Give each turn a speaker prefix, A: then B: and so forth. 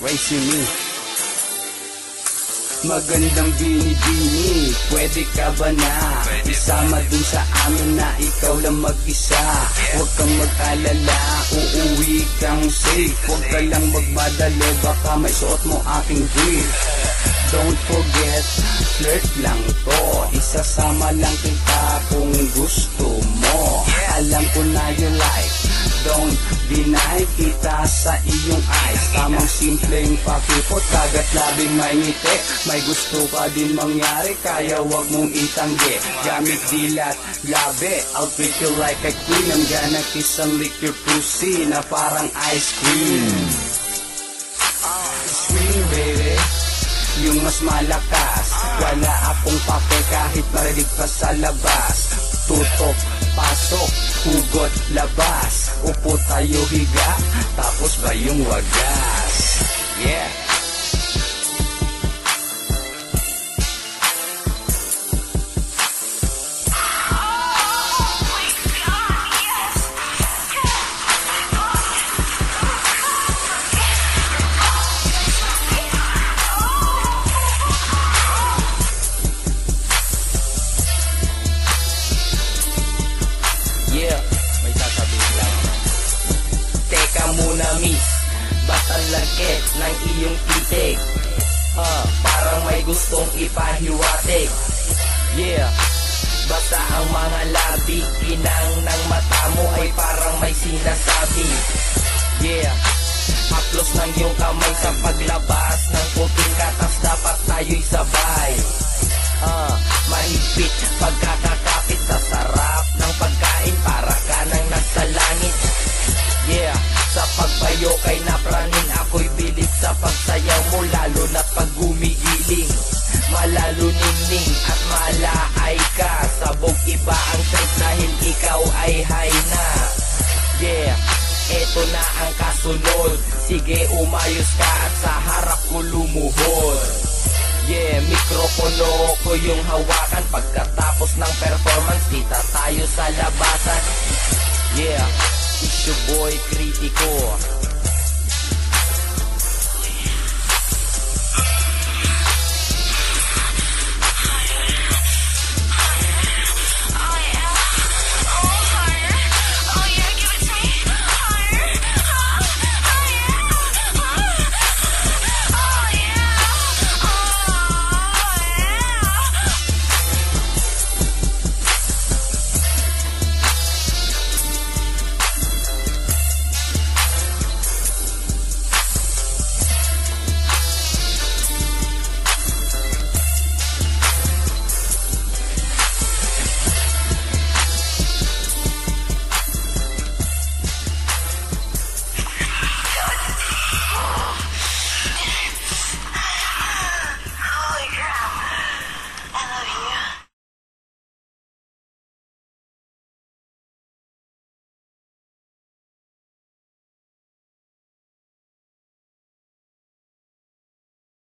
A: Crazy Me. Magandang bini-bini, pwede ka ba na isama dun sa amin na ikaw lang mag-isa? Huwag kang mag-alala, uuwi kang safe. Huwag ka lang magmadali, baka may suot mo aking brief. Don't forget, flirt lang to, isasama lang kita kung gusto mo. Alam ko na you like, don't deny kita sa iyong eyes. Tamang simpleng pakipot, kagat labing may ngiti. May gusto ka din mangyari, kaya wag mong itanggi. Gamit dilat, labi, I'll treat you like a queen. I'm gonna kiss and lick your pussy na parang ice cream. Scream baby, yung mas malakas. Wala akong pake kahit marinig pa sa labas. Tutok, pasok, hugot, labas. Upo tayo higa, tapos ba yung wagas? Yeah. May sasabihin lang. Teka muna miss, ba't ang lagkit ng iyong titik? Parang may gustong ipahiwatig. Yeah, basta ang mga labi, inang ng mata mo ay parang may sinasabi. Yeah, haplos ng iyong kamay sa paglabas ng puting katas, dapat tayo'y sabay. Mahigpit pagkakakapit sa sarap ng pagkain, para ka nang nasa langit. Yeah, sa pagbayo kay napraning, ako'y bilis sa pagsayaw mo, lalo na't pag gumigiling. Malalo ningning at malaay ka, sabog iba ang trip dahil ikaw ay high na. Yeah, eto na ang kasunod, sige umayos ka at sa harap ko lumuhod. Yeah, mikropono ko yung hawakan, pagkatapos ng performance, kita tayo sa labasan. Yeah, it's your boy Kritiko.